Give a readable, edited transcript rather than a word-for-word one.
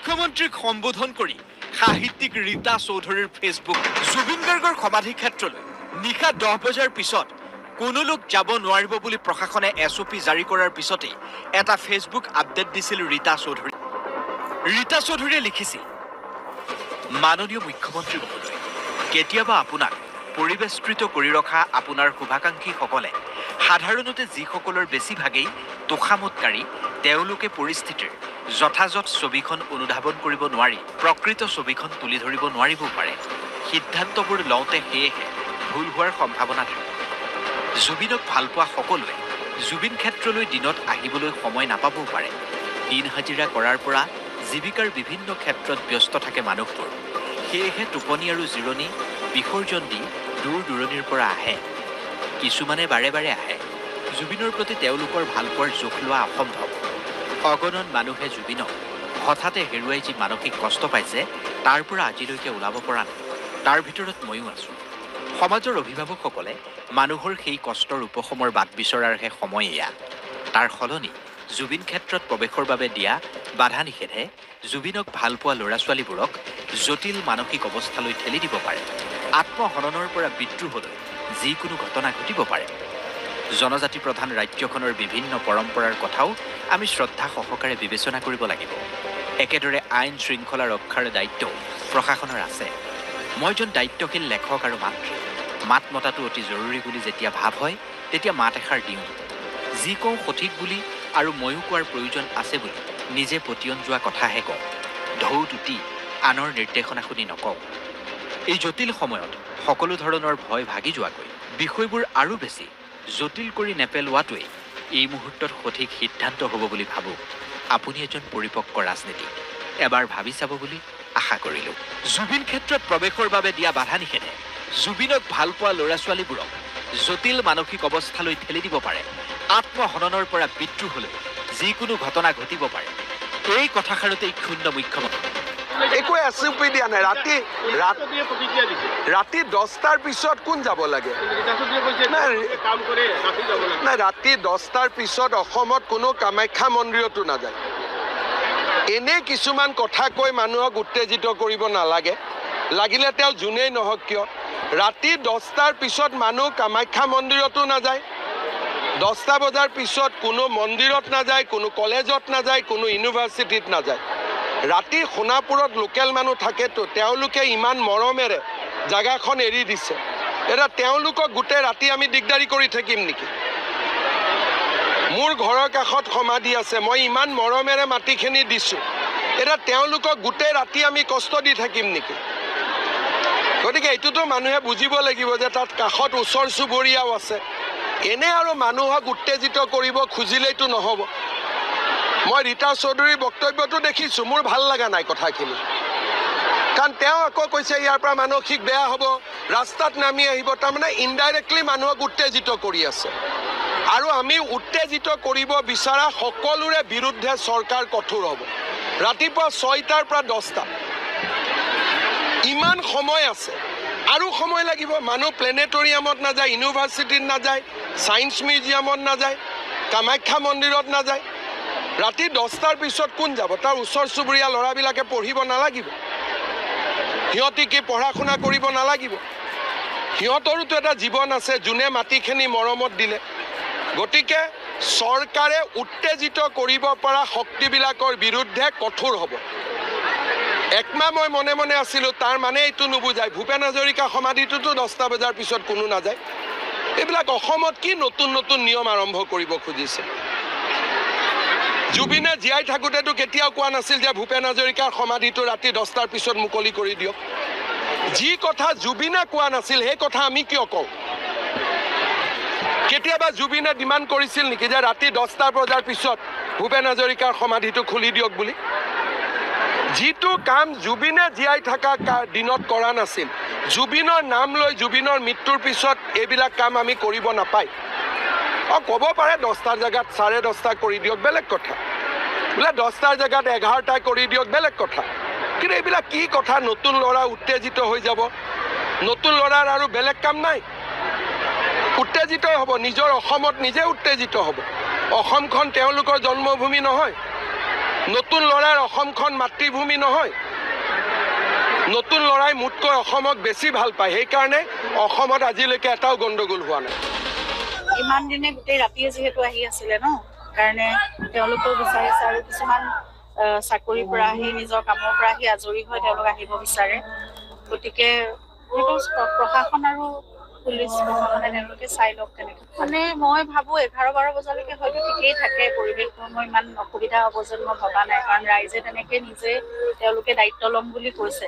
মুখ্যমন্ত্ৰীক সম্বোধন কৰি সাহিত্যিক ৰীতা চৌধুৰীৰ ফেচবুক। জুবিন গাৰ্গৰ সমাধি ক্ষেত্ৰলৈ নিশা 10 বজাৰ পিছত কোনো লোক যাব নোৱাৰিব বুলি প্ৰশাসনে SOP জাৰি কৰাৰ পিছতে এটা ফেচবুক আপডেট দিছিল ৰীতা চৌধুৰী। ৰীতা চৌধুৰীয়ে লিখিছিল, মাননীয় মুখ্যমন্ত্ৰী মহোদয়, কেতিয়াবা আপোনাক পৰিবেষ্টিত কৰি ৰখা আপোনাৰ শুভাকাংক্ষীসকলে সাধাৰণতে যিসকলৰ বেছিভাগেই তোষামতকাৰী তেওঁলোকে পৰিস্থিতিৰ যথাযথ ছবিখন অনুধাৱন কৰিব নোৱাৰি প্ৰকৃত ছবিখন তুলি ধৰিব নোৱাৰিবও পাৰে। সিদ্ধান্তবোৰ লওঁতে সেয়েহে ভুল হোৱাৰ সম্ভাৱনা থাকে। জুবিনক ভালপোৱা সকলোৱে জুবিন ক্ষেত্ৰলৈ দিনত আহিবলৈ সময় নাপাবও পাৰে। দিন হাজিৰা কৰাৰ পৰা জীৱিকাৰ বিভিন্ন ক্ষেত্ৰত ব্যস্ত থাকে মানুহবোৰ। সেয়েহে টোপনি আৰু জিৰণি বিসৰ্জন দি দূৰ দূৰণিৰ পৰা আহে। কিছুমানে বাৰে বাৰে আহে। জুবিনৰ প্ৰতি তেওঁলোকৰ ভালপোৱাৰ জোখ লোৱা অসম্ভৱ। অগণন মানুহে জুবিনক হঠাতে হেৰুৱাই যি মানসিক কষ্ট পাইছে তাৰ পৰা আজিলৈকে ওলাব পৰা নাই। তাৰ ভিতৰত ময়ো আছোঁ। সমাজৰ অভিভাৱকসকলে মানুহৰ সেই কষ্টৰ উপশমৰ বাট বিচৰাৰহে সময় এয়া। তাৰ সলনি জুবিন ক্ষেত্ৰত প্ৰৱেশৰ বাবে দিয়া বাধা নিষেধে জুবিনক ভালপোৱা ল'ৰা ছোৱালীবোৰক জটিল মানসিক অৱস্থালৈ ঠেলি দিব পাৰে। আত্মহননৰ পৰা বিদ্ৰোহলৈ যিকোনো ঘটনা ঘটিব পাৰে। জনজাতি প্ৰধান ৰাজ্যখনৰ বিভিন্ন পৰম্পৰাৰ কথাও আমি শ্ৰদ্ধা সহকাৰে বিবেচনা কৰিব লাগিব। একেদৰে আইন শৃংখলা ৰক্ষাৰ দায়িত্ব প্ৰশাসনৰ আছে। মই এজন দায়িত্বশীল লেখক আৰু মাতৃ। মাত মতাটো অতি জৰুৰী বুলি যেতিয়া ভাৱ হয় তেতিয়া মাত এষাৰ দিওঁ। যি কওঁ সঠিক বুলি আৰু ময়ো কোৱাৰ প্ৰয়োজন আছে বুলি নিজে পতিয়ন যোৱা কথাহে কওঁ। ঢৌ তুতি আনৰ নিৰ্দেশনা শুনি নকওঁ। এই জটিল সময়ত সকলো ধৰণৰ ভয় ভাগি যোৱাকৈ বিষয়বোৰ আৰু বেছি জটিল কৰি নেপেলোৱাটোৱেই এই মুহূৰ্তত সঠিক সিদ্ধান্ত হ'ব বুলি ভাবোঁ। আপুনি এজন পৰিপক্ক ৰাজনীতিক। এবাৰ ভাবি চাব বুলি আশা কৰিলোঁ। জুবিন ক্ষেত্ৰত প্ৰৱেশৰ বাবে দিয়া বাধা নিষেধে জুবিনক ভালপোৱা ল'ৰা ছোৱালীবোৰক জটিল মানসিক অৱস্থালৈ ঠেলি দিব পাৰে। আত্মহননৰ পৰা বিদ্ৰোহলৈ যিকোনো ঘটনা ঘটিব পাৰে। এই কথাষাৰতেই ক্ষুণ্ণ মুখ্যমন্ত্ৰী। একো SOP দিয়া নাই। ৰাতি 10টাৰ পিছত কোন যাব লাগে? নাই, ৰাতি 10টাৰ পিছত অসমত কোনো কামাখ্যা মন্দিৰতো নাযায়। এনে কিছুমান কথা কৈ মানুহক উত্তেজিত কৰিব নালাগে। লাগিলে তেওঁ যোনেই নহওক কিয়। ৰাতি 10টাৰ পিছত মানুহ কামাখ্যা মন্দিৰতো নাযায়। 10টা বজাৰ পিছত কোনো মন্দিৰত নাযায়, কোনো কলেজত নাযায়, কোনো ইউনিভাৰ্চিটিত নাযায়। ৰাতি সোণাপুৰত লোকেল মানুহ থাকেতো, তেওঁলোকে ইমান মৰমেৰে জাগাখন এৰি দিছে। এতিয়া তেওঁলোকক গোটেই ৰাতি আমি দিগদাৰি কৰি থাকিম নেকি? মোৰ ঘৰৰ কাষত সমাধি আছে, মই ইমান মৰমেৰে মাটিখিনি দিছোঁ। এতিয়া তেওঁলোকক গোটেই ৰাতি আমি কষ্ট দি থাকিম নেকি? গতিকে এইটোতো মানুহে বুজিব লাগিব যে তাত কাষত ওচৰ চুবুৰীয়াও আছে। এনে আৰু মানুহক উত্তেজিত কৰিব খুজিলেইতো নহ'ব। মই ৰীতা চৌধুৰীৰ বক্তব্যটো দেখিছোঁ, মোৰ ভাল লগা নাই কথাখিনি। কাৰণ তেওঁ আকৌ কৈছে ইয়াৰ পৰা মানসিক বেয়া হ'ব, ৰাস্তাত নামি আহিব। তাৰমানে ইনডাইৰেক্টলি মানুহক উত্তেজিত কৰি আছে। আৰু আমি উত্তেজিত কৰিব বিচৰা সকলোৰে বিৰুদ্ধে চৰকাৰ কঠোৰ হ'ব। ৰাতিপুৱা 6টাৰ পৰা 10টা ইমান সময় আছে, আৰু সময় লাগিব। মানুহ প্লেনেটৰিয়ামত নাযায়, ইউনিভাৰ্চিটিত নাযায়, ছায়েন্স মিউজিয়ামত নাযায়, কামাখ্যা মন্দিৰত নাযায়। ৰাতি 10টাৰ পিছত কোন যাব? তাৰ ওচৰ চুবুৰীয়া ল'ৰাবিলাকে পঢ়িব নালাগিব? সিহঁতি কি পঢ়া শুনা কৰিব নালাগিব? সিহঁতৰোতো এটা জীৱন আছে, যোনে মাটিখিনি মৰমত দিলে। গতিকে চৰকাৰে উত্তেজিত কৰিব পৰা শক্তিবিলাকৰ বিৰুদ্ধে কঠোৰ হ'ব। একমাহ মই মনে মনে আছিলোঁ, তাৰ মানে এইটো নুবুজায় ভূপেন হাজৰিকা সমাধিটোতো 10টা বজাৰ পিছত কোনো নাযায়। এইবিলাক অসমত কি নতুন নতুন নিয়ম আৰম্ভ কৰিব খুজিছে? জুবিনে জীয়াই থাকোঁতেতো কেতিয়াও কোৱা নাছিল যে ভূপেন হাজৰিকাৰ সমাধিটো ৰাতি 10টাৰ পিছত মুকলি কৰি দিয়ক। যি কথা জুবিনে কোৱা নাছিল সেই কথা আমি কিয় কওঁ? কেতিয়াবা জুবিনে ডিমাণ্ড কৰিছিল নেকি যে ৰাতি 10টা বজাৰ পিছত ভূপেন হাজৰিকাৰ সমাধিটো খুলি দিয়ক বুলি? যিটো কাম জুবিনে জীয়াই থকা দিনত কৰা নাছিল, জুবিনৰ নাম লৈ জুবিনৰ মৃত্যুৰ পিছত এইবিলাক কাম আমি কৰিব নাপায়। ক'ব পাৰে 10টাৰ জেগাত 10:30 কৰি দিয়ক, বেলেগ কথা। বোলে 10টাৰ জেগাত 11টা কৰি দিয়ক, বেলেগ কথা। কিন্তু এইবিলাক কি কথা? নতুন ল'ৰা উত্তেজিত হৈ যাব। নতুন ল'ৰাৰ আৰু বেলেগ কাম নাই, উত্তেজিত হ'ব। নিজৰ অসমত নিজে উত্তেজিত হ'ব। অসমখন তেওঁলোকৰ জন্মভূমি নহয়। নতুন ল'ৰাৰ অসমখন মাতৃভূমি নহয়। নতুন ল'ৰাই মোতকৈ অসমক বেছি ভাল পায়, সেইকাৰণে অসমত আজিলৈকে এটাও গণ্ডগোল হোৱা নাই। ইমান দিনে গোটেই ৰাতিয়ে যিহেতু আহি আছিলে ন, কাৰণে তেওঁলোকেও বিচাৰিছে আৰু কিছুমান চাকৰিৰ পৰা আহি নিজৰ কামৰ পৰা আহি আজৰি হৈ তেওঁলোক আহিব বিচাৰে। গতিকে সেইটো প্ৰশাসন আৰু পুলিচ প্ৰশাসনে তেওঁলোকে চাই লওক তেনেকে। মানে মই ভাবো 11-12 বজালৈকে হয়তো ঠিকেই থাকে, পৰিৱেশ কোনো ইমান অসুবিধা হ'ব যেন মই ভবা নাই, কাৰণ ৰাইজে তেনেকে নিজে তেওঁলোকে দায়িত্ব ল'ম বুলি কৈছে।